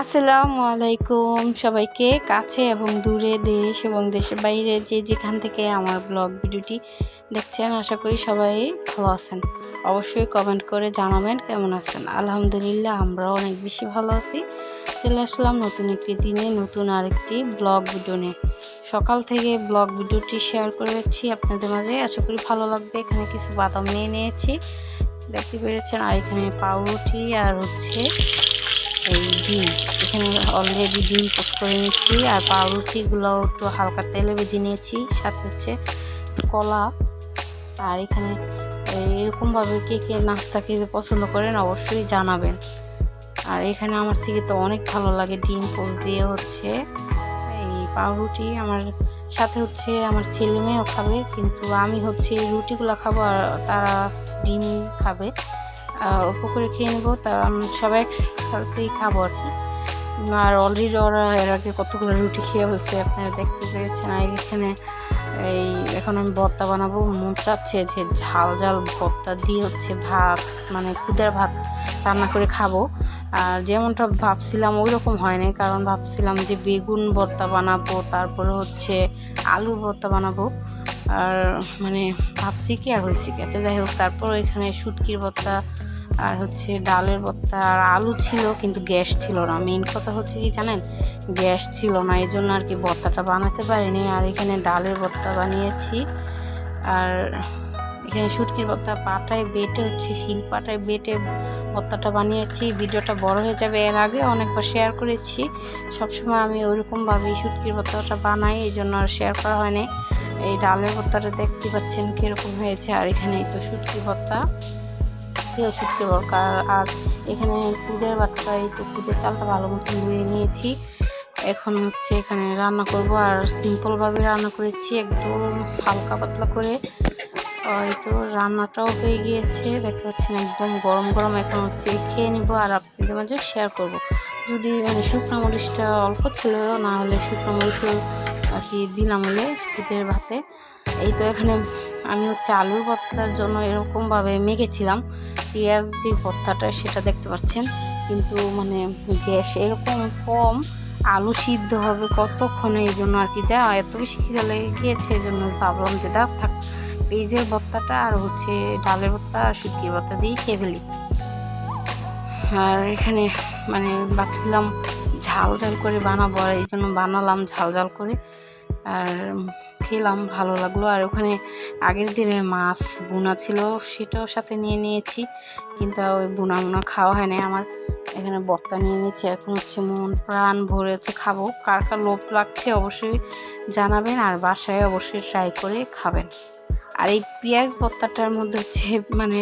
আসসালামু আলাইকুম সবাইকে, কাছে এবং দূরে, দেশ এবং দেশের বাইরে যে যেখান থেকে আমার ব্লগ ভিডিওটি দেখছেন, আশা করি সবাই ভালো আছেন। অবশ্যই কমেন্ট করে জানাবেন কেমন আছেন। আলহামদুলিল্লাহ আমরাও অনেক বেশি ভালো আছি। চলে আসলাম নতুন একটি দিনে নতুন আরেকটি ব্লগ ভিডিও নিয়ে। সকাল থেকে ব্লগ ভিডিওটি শেয়ার করেছি আপনাদের মাঝে, আশা করি ভালো লাগবে। এখানে কিছু বাদাম নিয়ে নিয়েছি, দেখতে পেরেছেন। আর এখানে পাউরুটি আর হচ্ছে এই ডিম, এখানে অলরেডি ডিম পোস্ট করে নিচ্ছি। আর পাউরুটিগুলোও একটু হালকা তেলে ভেজে নিয়েছি, সাথে হচ্ছে কলা। আর এখানে এরকমভাবে কে কে নাস্তা খেতে পছন্দ করেন অবশ্যই জানাবেন। আর এখানে আমার থেকে তো অনেক ভালো লাগে ডিম পোস্ট দিয়ে হচ্ছে এই পাউরুটি। আমার সাথে হচ্ছে আমার ছেলে মেয়েও খাবে, কিন্তু আমি হচ্ছে রুটিগুলো খাবো আর তারা ডিম খাবে। অল্প করে খেয়ে নেবো, তা সবাই একসাথেই খাবো আর কি। আর অলরেডি ওরা এর আগে কতগুলো রুটি খেয়ে বলছে, আপনারা দেখতে পেরেছেন। আর এখানে এখন আমি ভর্তা বানাবো। মন চাচ্ছে যে ঝাল ঝাল ভর্তা দিয়ে হচ্ছে ভাত, মানে খুদের ভাত রান্না করে খাবো। আর যেমনটা ভাবছিলাম ওই রকম হয় নাই, কারণ ভাবছিলাম যে বেগুন ভর্তা বানাবো, তারপরে হচ্ছে আলুর ভর্তা বানাবো। আর মানে ভাবছি কি আর হয়েছি কি, আচ্ছা যাই হোক। তারপর এখানে শুটকির ভর্তা আর হচ্ছে ডালের ভর্তা আর আলু ছিল, কিন্তু গ্যাস ছিল না। মেইন কথা হচ্ছে কি জানেন, গ্যাস ছিল না, এই জন্য আর কি ভর্তাটা বানাতে পারিনি। আর এখানে ডালের ভর্তা বানিয়েছি। আর এখানে শুটকির ভর্তা পাটায় বেটে হচ্ছে শিল পাটায় বেটে ভর্তাটা বানিয়েছি। ভিডিওটা বড় হয়ে যাবে, এর আগে অনেকবার শেয়ার করেছি। সবসময় আমি ওইরকমভাবেই শুটকির ভর্তাটা বানাই, এই জন্য আর শেয়ার করা হয়নি। এই ডালের ভর্তাটা দেখতে পাচ্ছেন কীরকম হয়েছে। আর এখানে এই তো শুটকি ভর্তা, শুটকির ভর্তা। আর এখানে খুদের বাটটা, এই তো খুদের চালটা ভালো মতন ধুয়ে নিয়েছি। এখন হচ্ছে এখানে রান্না করব। আর সিম্পলভাবে রান্না করেছি, একদম হালকা পাতলা করে। এই তো রান্নাটাও হয়ে গিয়েছে, দেখতে পাচ্ছেন একদম গরম গরম। এখন হচ্ছে খেয়ে নিব আর আপনাদের মাঝে শেয়ার করব। যদি মানে শুকনো মরিচটা অল্প ছিল, না হলে শুকনো মরিচও আর কি দিলাম হলে খুদের ভাতে। এই তো এখানে আমি হচ্ছে আলুর ভর্তার জন্য এরকমভাবে মেখেছিলাম পেঁয়াজ যে ভর্তাটা, সেটা দেখতে পাচ্ছেন। কিন্তু মানে গ্যাস এরকম কম, আলু সিদ্ধ হবে কতক্ষণে, এই জন্য আর কি যা এত বেশি খিদে লেগে গিয়েছে, এই জন্য ভাবলাম যে দাঁত থাক, পেঁয়াজের ভর্তাটা আর হচ্ছে ডালের ভর্তা আর শুটকির ভর্তা দিয়েই খেয়ে ফেলি। আর এখানে মানে ভাবছিলাম ঝাল ঝাল করে বানাবো, আর এই জন্য বানালাম ঝাল ঝাল করে। আর খেলাম, ভালো লাগলো। আর ওখানে আগের দিনের মাছ বোনা ছিল, সেটাও সাথে নিয়ে নিয়েছি, কিন্তু ওই বোনা খাওয়া হয় না আমার। এখানে ভর্তা নিয়ে নিয়েছি, এখন হচ্ছে মন প্রাণ ভরে হচ্ছে খাবো। কার কার লোভ লাগছে অবশ্যই জানাবেন, আর বাসায় অবশ্যই ট্রাই করে খাবেন। আর এই পেঁয়াজ ভর্তাটার মধ্যে হচ্ছে মানে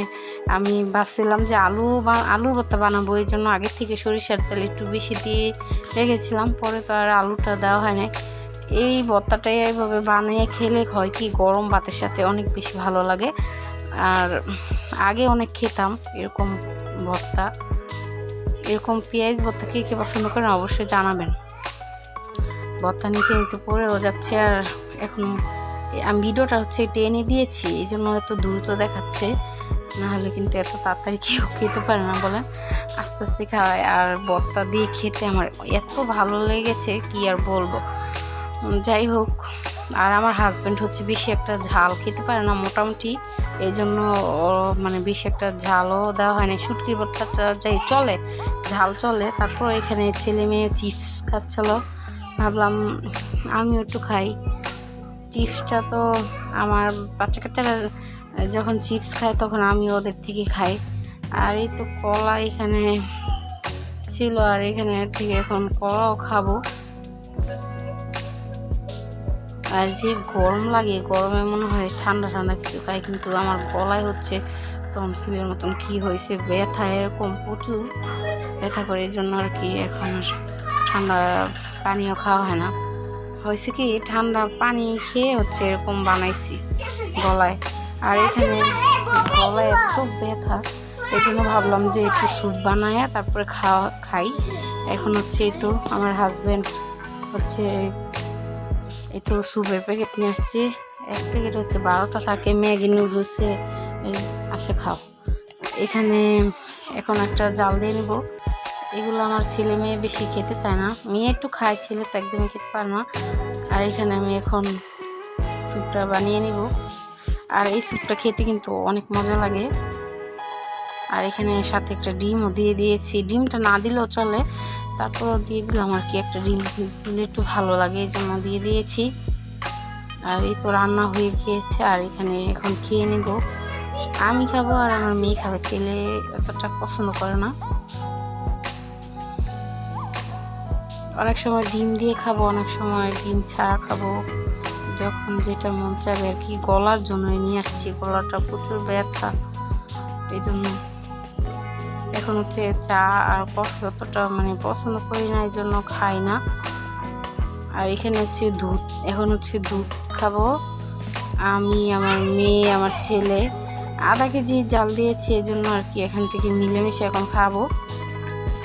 আমি ভাবছিলাম যে আলুর ভর্তা বানাবো, এই জন্য আগের থেকে সরিষার তেল একটু বেশি দিয়ে রেখেছিলাম, পরে তো আর আলুটা দেওয়া হয় না। এই ভর্তাটাই এইভাবে বানিয়ে খেলে হয় কি, গরম ভাতের সাথে অনেক বেশি ভালো লাগে। আর আগে অনেক খেতাম এরকম ভর্তা, এরকম পেঁয়াজ ভর্তা কে কে পছন্দ করেন অবশ্যই জানাবেন। ভর্তা নিতে নিতে পড়েও যাচ্ছে। আর এখন আমি ভিডিওটা হচ্ছে টেনে দিয়েছি, এই জন্য এত দ্রুত দেখাচ্ছে, নাহলে কিন্তু এত তাড়াতাড়ি কেউ খেতে পারে না বলেন, আস্তে আস্তে খাওয়ায়। আর ভর্তা দিয়ে খেতে আমার এত ভালো লেগেছে কি আর বলবো। যাই হোক, আর আমার হাজব্যান্ড হচ্ছে বেশি একটা ঝাল খেতে পারে না মোটামুটি, এই জন্য মানে বেশি একটা ঝালও দেওয়া হয় না। শুটকির ভর্তাটা যাই চলে, ঝাল চলে। তারপর এখানে ছেলে মেয়ে চিপস খাচ্ছিল, ভাবলাম আমিও একটু খাই। চিপসটা তো আমার বাচ্চা কাচ্চারা যখন চিপস খায় তখন আমি ওদের থেকে খাই। আর এই তো কলা এখানে ছিল, আর এখানে থেকে এখন কলাও খাবো। আর যে গরম লাগে, গরমে মনে হয় ঠান্ডা ঠান্ডা কিছু খাই, কিন্তু আমার গলায় হচ্ছে টনসিলের মতন কি হয়েছে, ব্যথা এরকম প্রচুর ব্যথা করে, এই জন্য আর কি এখন ঠান্ডা পানিও খাওয়া হয় না। হয়েছে কি ঠান্ডা পানি খেয়ে হচ্ছে এরকম বানাইছি গলায়। আর এখানে গলায় এত ব্যথা, এই জন্য ভাবলাম যে একটু স্যুপ বানায় তারপরে খাই। এখন হচ্ছে এই তো আমার হাজব্যান্ড হচ্ছে এই তো স্যুপের প্যাকেট নিয়ে আসছে, এক প্যাকেট হচ্ছে 12টা থাকে, ম্যাগি নুডলসে। আচ্ছা খাও। এখানে এখন একটা জাল দিয়ে নেব, এগুলো আমার ছেলে মেয়ে বেশি খেতে চায় না, মেয়ে একটু খায়, ছেলে তো একদমই খেতে পারে না। আর এখানে আমি এখন স্যুপটা বানিয়ে নিব। আর এই স্যুপটা খেতে কিন্তু অনেক মজা লাগে। আর এখানে সাথে একটা ডিমও দিয়ে দিয়েছি, ডিমটা না দিলেও চলে, তারপরও দিয়ে দিলাম আর কি, একটা ডিম দিলে একটু ভালো লাগে এই জন্য দিয়ে দিয়েছি। আর এই তো রান্না হয়ে গিয়েছে, আর এখানে এখন খেয়ে নিব। আমি খাবো আর আমার মেয়ে খাবে, ছেলে অতটা পছন্দ করে না। অনেক সময় ডিম দিয়ে খাবো, অনেক সময় ডিম ছাড়া খাবো, যখন যেটা মন চাবে আর কি। গলার জন্য নিয়ে আসছি, গলাটা প্রচুর ব্যথা, এই জন্য। এখন হচ্ছে চা আর কফি অতটা মানে পছন্দ করি না, এই জন্য খাই না। আর এখানে হচ্ছে দুধ, এখন হচ্ছে দুধ খাবো আমি, আমার মেয়ে, আমার ছেলে। আধা কেজি জাল দিয়েছি এই জন্য আর কি, এখান থেকে মিলেমিশে এখন খাবো।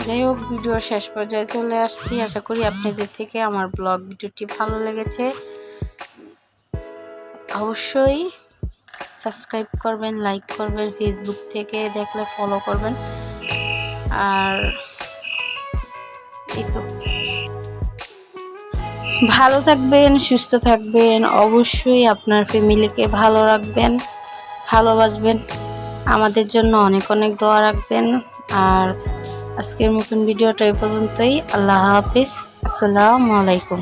যাই হোক, ভিডিওর শেষ পর্যায়ে চলে আসছি। আশা করি আপনাদের থেকে আমার ব্লগ ভিডিওটি ভালো লেগেছে। অবশ্যই সাবস্ক্রাইব করবেন, লাইক করবেন, ফেসবুক থেকে দেখলে ফলো করবেন। আর এই তো, ভালো থাকবেন, সুস্থ থাকবেন, অবশ্যই আপনার ফ্যামিলিকে ভালো রাখবেন, ভালোবাসবেন, আমাদের জন্য অনেক অনেক দোয়া রাখবেন। আর আজকের মতন ভিডিওটা এই পর্যন্তই। আল্লাহ হাফিজ, আসসালামু আলাইকুম।